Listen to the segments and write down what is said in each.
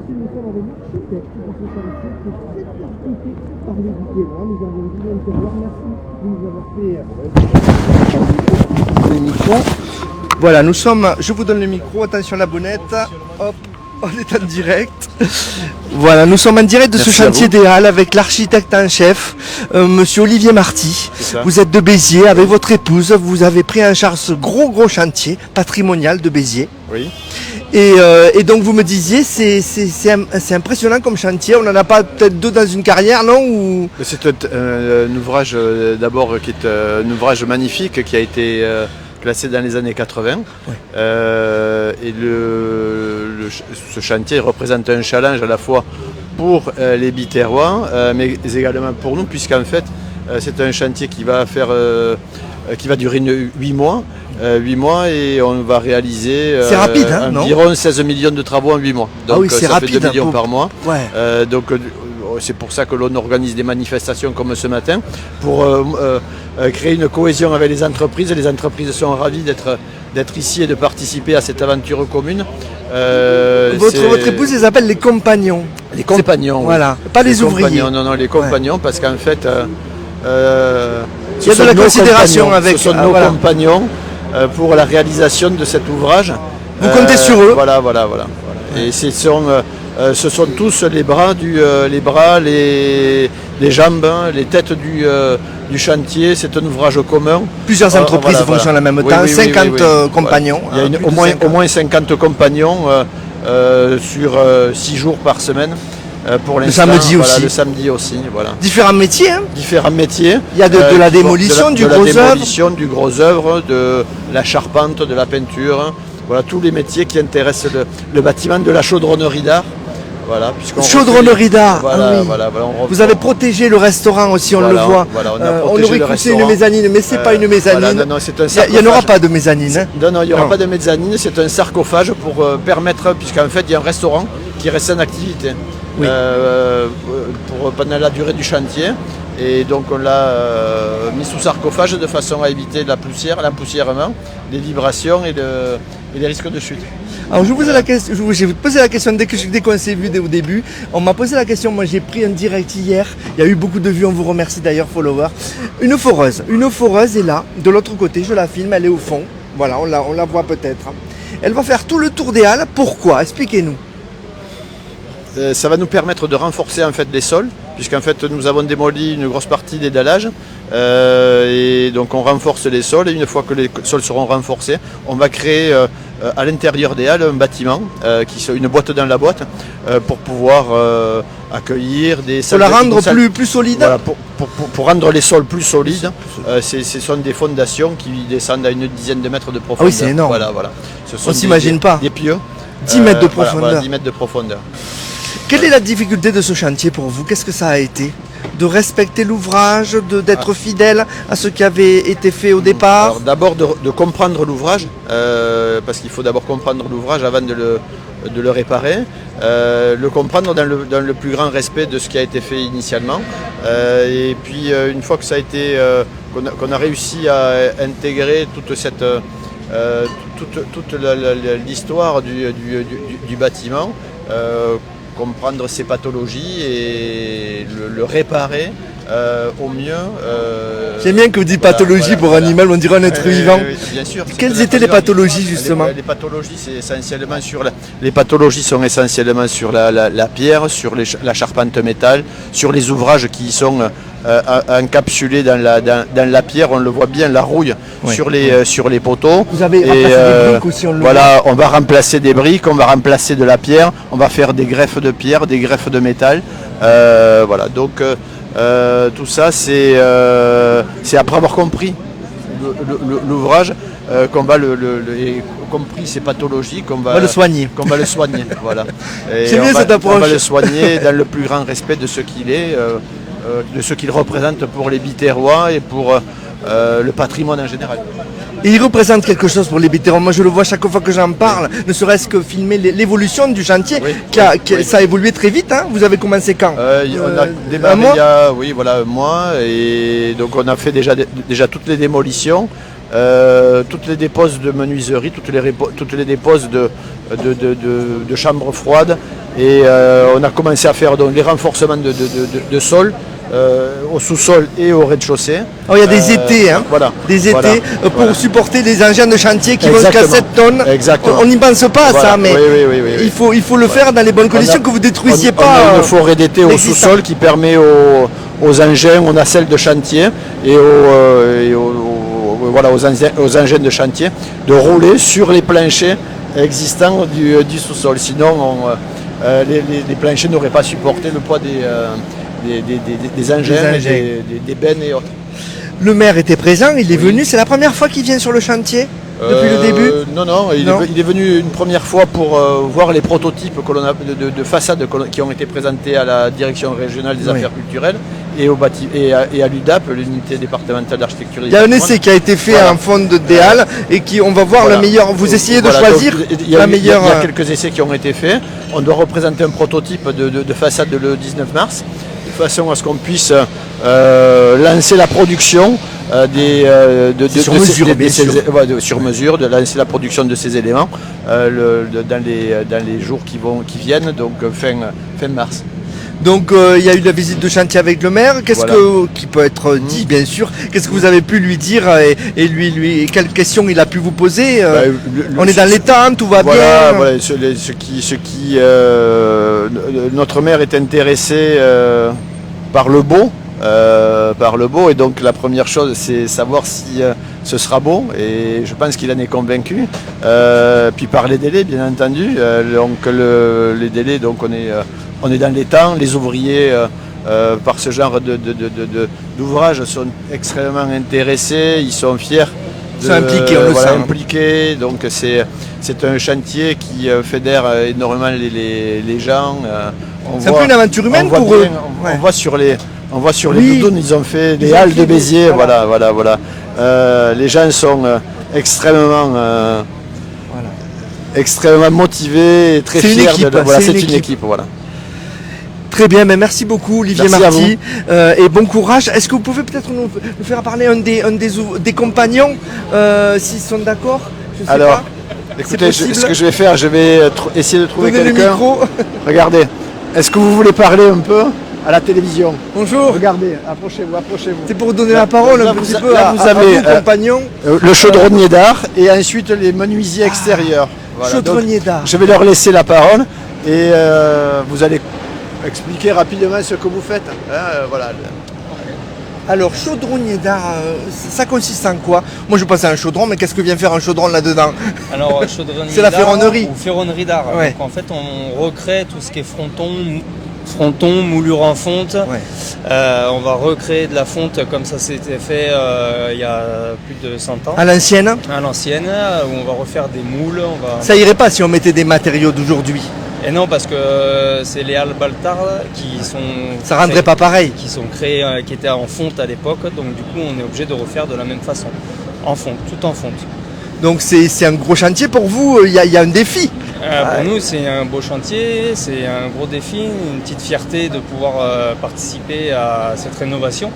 ici nous sommes avec l'architecte de ce chantier qui est très impliqué par les Biterrois. Nous avons vu l'intérieur. Merci de nous avoir fait le micro. Voilà, nous sommes, je vous donne le micro, attention la bonnette, hop, on est en direct. Voilà, nous sommes en direct de ce chantier des Halles avec l'architecte en chef, monsieur Olivier Marty. Vous êtes de Béziers, avec votre épouse, vous avez pris en charge ce gros chantier patrimonial de Béziers. Oui. Et donc vous me disiez, c'est impressionnant comme chantier, on n'en a pas peut-être deux dans une carrière, non ou... C'est un ouvrage d'abord qui est un ouvrage magnifique qui a été classé dans les années 80. Ouais. Et ce chantier représente un challenge à la fois pour les Biterrois, mais également pour nous, puisqu'en fait c'est un chantier qui va durer 8 mois. 8 mois et on va réaliser c'est rapide, hein, environ 16 millions de travaux en 8 mois. Donc oui, c'est ça rapide, fait 2 millions par mois. Ouais. Donc c'est pour ça que l'on organise des manifestations comme ce matin pour créer une cohésion avec les entreprises. Les entreprises sont ravies d'être ici et de participer à cette aventure commune. Votre épouse les appelle les compagnons. Les compagnons, oui. Voilà, pas les ouvriers. Non, les compagnons, parce qu'en fait il y a de la considération avec. Ce sont nos compagnons pour la réalisation de cet ouvrage. Vous comptez sur eux. Voilà. Et ce sont tous les bras, les jambes, les têtes du chantier. C'est un ouvrage commun. Plusieurs entreprises fonctionnent en même temps, 50 compagnons. Il y a au moins 50 compagnons sur 6 jours par semaine. Pour le samedi aussi. Le samedi aussi, voilà. Différents métiers, hein. Différents métiers. Il y a de la démolition, du gros œuvre, de la charpente, de la peinture. Voilà, tous les métiers qui intéressent le bâtiment, de la chaudronnerie d'art. Voilà, chaudronnerie d'art. Voilà, vous avez protégé le restaurant aussi, on le voit. Voilà, on aurait cru c'est une mezzanine, mais c'est pas une mezzanine. Non, c'est un sarcophage. Il n'y en aura pas de mezzanine. Hein. Non, il n'y aura pas de mezzanine, c'est un sarcophage pour permettre, puisqu'en fait il y a un restaurant qui reste en activité. Oui. Pendant la durée du chantier, et donc on l'a mis sous sarcophage de façon à éviter l'empoussièrement, les vibrations et les risques de chute. Alors je vous j'ai posé la question dès qu'on s'est vu au début, on m'a posé la question, moi j'ai pris un direct hier, il y a eu beaucoup de vues, on vous remercie d'ailleurs followers. Une foreuse est là, de l'autre côté, je la filme, elle est au fond, voilà, on la voit peut-être. Elle va faire tout le tour des Halles, pourquoi? Expliquez-nous. Ça va nous permettre de renforcer en fait les sols, puisqu'en fait nous avons démoli une grosse partie des dallages et donc on renforce les sols, et une fois que les sols seront renforcés, on va créer à l'intérieur des Halles un bâtiment, une boîte dans la boîte, pour pouvoir accueillir des salles. Pour la rendre plus solide. Voilà, pour rendre les sols plus solides, ce sont des fondations qui descendent à une dizaine de mètres de profondeur. Ah oui, c'est énorme. Voilà. On ne s'imagine pas. Des pieux. 10 mètres de profondeur. Voilà, 10 mètres de profondeur. Quelle est la difficulté de ce chantier pour vous? Qu'est-ce que ça a été? De respecter l'ouvrage, d'être fidèle à ce qui avait été fait au départ? Alors, d'abord de comprendre l'ouvrage, parce qu'il faut d'abord comprendre l'ouvrage avant de le réparer, le comprendre dans le plus grand respect de ce qui a été fait initialement, et puis une fois que ça a été, qu'on a réussi à intégrer toute cette toute l'histoire du bâtiment, comprendre ses pathologies et le réparer au mieux. J'aime bien que vous dites pathologie pour animal, on dirait un être vivant. Bien sûr. Quelles étaient les pathologies justement? Les pathologies, c'est essentiellement les pathologies sont essentiellement sur la pierre, sur la charpente métal, sur les ouvrages qui sont encapsulés dans la pierre. On le voit bien, la rouille sur les poteaux. Vous avez remplacé des briques aussi, on le voit. On va remplacer des briques, on va remplacer de la pierre, on va faire des greffes de pierre, des greffes de métal. Donc tout ça, c'est après avoir compris l'ouvrage qu'on va compris ses pathologies, qu'on va le soigner. Voilà. C'est bien cette approche. On va le soigner dans le plus grand respect de ce qu'il est, de ce qu'il représente pour les Biterrois et pour le patrimoine en général. Et il représente quelque chose pour les Biterrois. Moi je le vois chaque fois que j'en parle, ne serait-ce que filmer l'évolution du chantier. Ça a évolué très vite, hein. Vous avez commencé quand? On a démarré il y a un mois, et donc on a fait déjà toutes les démolitions, toutes les déposes de menuiserie, toutes les déposes de chambres froides, Et on a commencé à faire donc, les renforcements de sol au sous-sol et au rez-de-chaussée. Oh, il y a des étés, hein, voilà, des étés pour supporter les engins de chantier qui vont jusqu'à 7 tonnes. Exactement. On n'y pense pas à ça, mais oui. il faut le faire dans les bonnes conditions, que vous ne détruisiez pas. On a une forêt d'été au sous-sol qui permet aux engins, aux nacelles de chantier et aux engins de chantier de rouler sur les planchers existants du sous-sol. Sinon, les planchers n'auraient pas supporté le poids des engins, des bennes et autres. Le maire était présent, il est venu, c'est la première fois qu'il vient sur le chantier depuis le début? Non, il est venu une première fois pour voir les prototypes de façades qui ont été présentés à la direction régionale des affaires culturelles et à l'UDAP, l'unité départementale d'architecture. Il y a un essai qui a été fait en fond de Halles et on va voir la meilleure. Vous essayez de choisir la meilleure. Il y a quelques essais qui ont été faits. On doit représenter un prototype de façade le 19 mars, de façon à ce qu'on puisse lancer la production sur mesure, de lancer la production de ces éléments dans les jours qui viennent, donc fin mars. Donc il y a eu la visite de chantier avec le maire. Qui peut être dit, bien sûr. Qu'est-ce que vous avez pu lui dire et lui quelles questions il a pu vous poser? On est dans les temps, tout va bien. Voilà, notre maire est intéressé par le beau. Et donc la première chose c'est savoir si ce sera beau, et je pense qu'il en est convaincu, puis par les délais bien entendu, les délais, donc on est dans les temps, les ouvriers par ce genre d'ouvrage sont extrêmement intéressés, ils sont fiers, impliqués, donc c'est un chantier qui fédère énormément les gens. C'est un peu une aventure humaine pour eux. On voit sur les doudounes, ils ont fait les halles de Béziers, voilà. Les gens sont extrêmement motivés et très fiers. C'est une équipe, voilà. Très bien, mais merci beaucoup Olivier Marty et bon courage. Est-ce que vous pouvez peut-être nous faire parler un des compagnons, s'ils sont d'accord? Alors, écoutez, ce que je vais faire, je vais essayer de trouver quelqu'un. Regardez, est-ce que vous voulez parler un peu à la télévision? Bonjour. Regardez, approchez-vous. C'est pour donner la parole un petit peu à vos compagnons. Le chaudronnier d'art et ensuite les menuisiers extérieurs. Voilà. Chaudronnier d'art. Je vais leur laisser la parole et vous allez expliquer rapidement ce que vous faites. Voilà. Alors, chaudronnier d'art, ça consiste en quoi? Moi je pense à un chaudron, mais qu'est-ce que vient faire un chaudron là-dedans? Alors, chaudronnier c'est la ferronnerie. Ou ferronnerie d'art. Ouais. Donc en fait, on recrée tout ce qui est fronton, moulure en fonte. On va recréer de la fonte comme ça s'était fait il y a plus de 100 ans. À l'ancienne? À l'ancienne, où on va refaire des moules. Ça irait pas si on mettait des matériaux d'aujourd'hui? Et non, parce que c'est les halles Baltard qui sont... Ça rendrait pas pareil. Qui sont créées, qui étaient en fonte à l'époque. Donc du coup, on est obligé de refaire de la même façon. En fonte, tout en fonte. Donc c'est un gros chantier pour vous, il y a un défi. Pour nous, c'est un beau chantier, c'est un gros défi, une petite fierté de pouvoir participer à cette rénovation.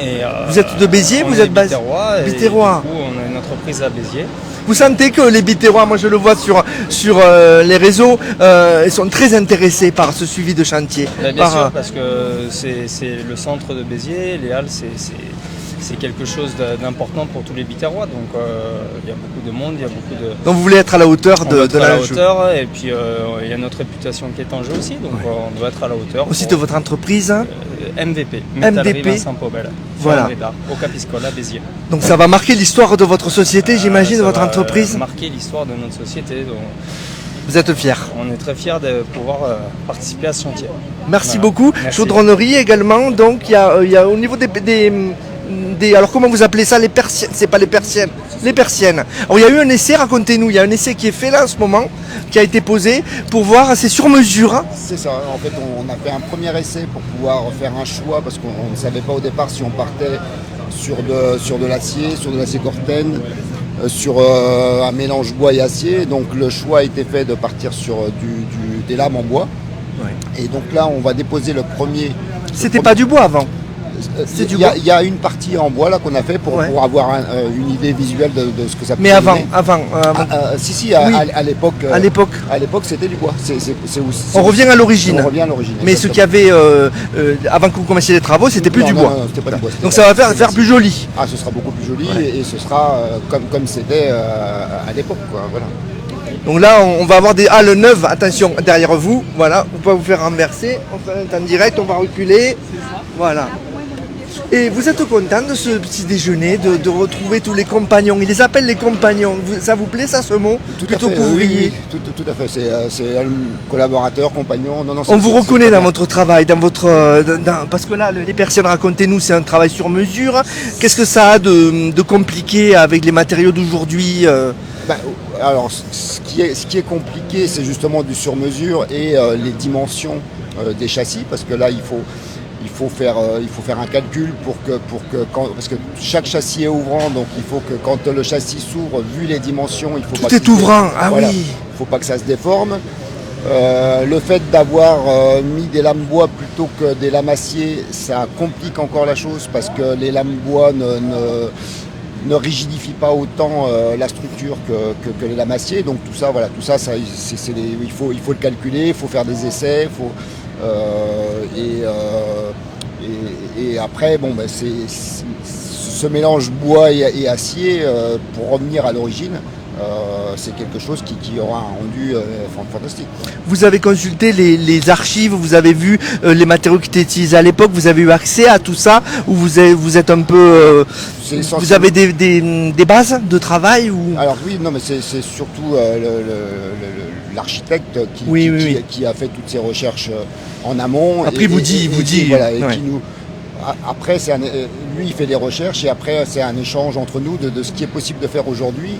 Et, vous êtes de Béziers, vous êtes basé Biterrois. Du coup, on a une entreprise à Béziers. Vous sentez que les Biterrois, moi je le vois sur les réseaux, ils sont très intéressés par ce suivi de chantier. Bien sûr, parce que c'est le centre de Béziers, les Halles, c'est quelque chose d'important pour tous les Biterrois, donc il y a beaucoup de monde, il y a beaucoup de... Donc vous voulez être à la hauteur de l'enjeu. Et puis il y a notre réputation qui est en jeu aussi, donc on doit être à la hauteur. Aussi de votre entreprise MVP, Métallerie Vincent Paubel, voilà. Au Capiscola, Béziers. Donc ça va marquer l'histoire de votre société, j'imagine, de votre entreprise. Ça va marquer l'histoire de notre société. Donc... Vous êtes fiers? On est très fiers de pouvoir participer à ce chantier. Merci beaucoup. Merci. Chaudronnerie également, donc il y a au niveau des alors comment vous appelez ça, les persiennes? C'est pas les persiennes, les persiennes. Alors il y a eu un essai, racontez-nous, il y a un essai qui est fait là en ce moment, qui a été posé pour voir, c'est sur mesure. Hein. C'est ça, en fait on a fait un premier essai pour pouvoir faire un choix parce qu'on ne savait pas au départ si on partait sur de l'acier corten, sur un mélange bois et acier. Donc le choix a été fait de partir sur des lames en bois. Ouais. Et donc là on va déposer le premier... C'était pas du bois avant? C'est du Il bois. y a une partie en bois là qu'on a fait pour avoir une idée visuelle de ce que ça peut Mais donner. Si, Oui. à l'époque. À l'époque. À l'époque, c'était du bois. On revient à l'origine. On revient à l'origine. Mais ce qu'il y avait avant que vous commenciez les travaux, c'était plus du bois. Non, c'était pas du bois. Donc ça va faire plus joli. Ah, ce sera beaucoup plus joli et ce sera comme c'était à l'époque, quoi. Voilà. Donc là, on va avoir des halles neuves, attention, derrière vous. Voilà, vous pouvez vous faire renverser. On fait en direct, on va reculer. Voilà. Et vous êtes content de ce petit déjeuner, de retrouver tous les compagnons. Ils les appellent les compagnons. Ça vous plaît, ça, ce mot? Plutôt qu'ouvrier. Tout à fait. C'est un collaborateur, compagnon. Non, on vous reconnaît dans votre travail, parce que là, les personnes, racontez-nous, c'est un travail sur mesure. Qu'est-ce que ça a de compliqué avec les matériaux d'aujourd'hui? Alors, ce qui est compliqué, c'est justement du sur-mesure et les dimensions des châssis, parce que là, il faut faire un calcul parce que chaque châssis est ouvrant, donc il faut que quand le châssis s'ouvre, vu les dimensions, il faut tout est ouvrant. Ah voilà. Oui. Il faut pas que ça se déforme. Le fait d'avoir mis des lames bois plutôt que des lames acier, ça complique encore la chose parce que les lames bois ne rigidifie pas autant la structure que les lames acier. Donc tout ça, il faut le calculer, il faut faire des essais, et après, ce mélange bois et acier, pour revenir à l'origine, c'est quelque chose qui aura un rendu fantastique. Vous avez consulté les archives, vous avez vu les matériaux qui étaient utilisés à l'époque, vous avez eu accès à tout ça, ou vous êtes un peu... vous avez des bases de travail ou... Alors oui, non, mais c'est surtout l'architecte qui a fait toutes ces recherches en amont. Après, vous dit. Qui nous... Après, lui, il fait des recherches et après, c'est un échange entre nous de ce qui est possible de faire aujourd'hui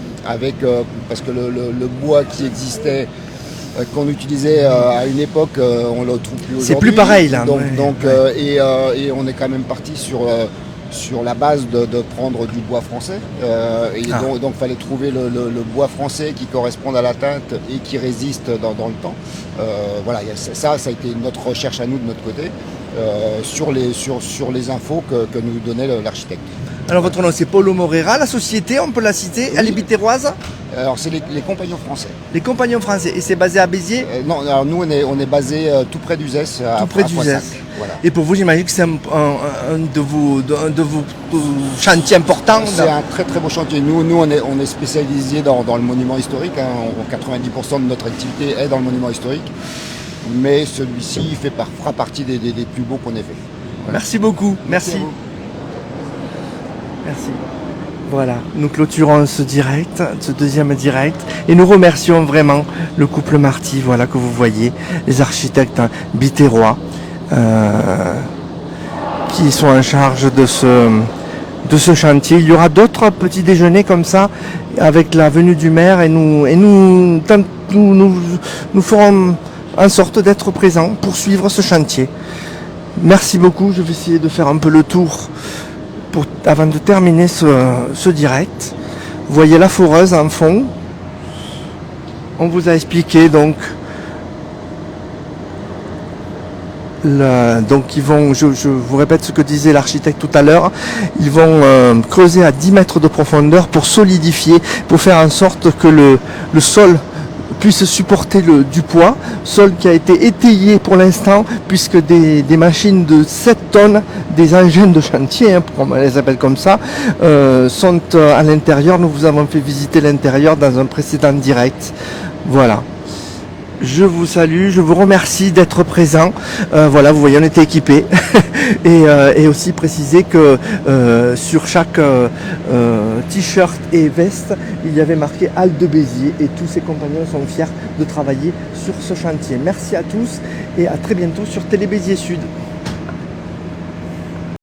parce que le bois qui existait, qu'on utilisait à une époque, on ne le trouve plus aujourd'hui. C'est plus pareil, là. Et on est quand même parti sur la base de prendre du bois français. Donc, il fallait trouver le bois français qui corresponde à la teinte et qui résiste dans le temps. Ça a été notre recherche à nous de notre côté. Sur les infos que nous donnait l'architecte. Alors votre nom c'est Paulo Moreira, la société, on peut la citer, elle est bitéroise? Alors c'est les compagnons français. Les compagnons français, et c'est basé à Béziers? Non, alors nous on est basé tout près d'Uzès. Tout près d'Uzès. Voilà. Et pour vous, j'imagine que c'est un de vos chantiers importants. C'est un très très beau chantier. Nous on est spécialisé dans le monument historique. 90% de notre activité est dans le monument historique. Mais celui-ci fera partie des plus beaux qu'on ait fait. Voilà. Merci beaucoup. Merci. Voilà, nous clôturons ce deuxième direct, et nous remercions vraiment le couple Marty, voilà, que vous voyez, les architectes bitérois qui sont en charge de ce chantier. Il y aura d'autres petits déjeuners comme ça avec la venue du maire, et nous ferons en sorte d'être présents pour suivre ce chantier. Merci beaucoup, je vais essayer de faire un peu le tour avant de terminer ce direct. Vous voyez la foreuse en fond. On vous a expliqué donc ils vont, je vous répète ce que disait l'architecte tout à l'heure, ils vont creuser à 10 mètres de profondeur pour solidifier, pour faire en sorte que le sol puisse supporter du poids, sol qui a été étayé pour l'instant, puisque des machines de 7 tonnes, des engins de chantier, on les appelle comme ça, sont à l'intérieur. Nous vous avons fait visiter l'intérieur dans un précédent direct. Voilà. Je vous salue, je vous remercie d'être présent. Voilà, vous voyez, on était équipés. et aussi préciser que sur chaque t-shirt et veste, il y avait marqué Halle de Béziers, et tous ses compagnons sont fiers de travailler sur ce chantier. Merci à tous et à très bientôt sur Télé Béziers Sud.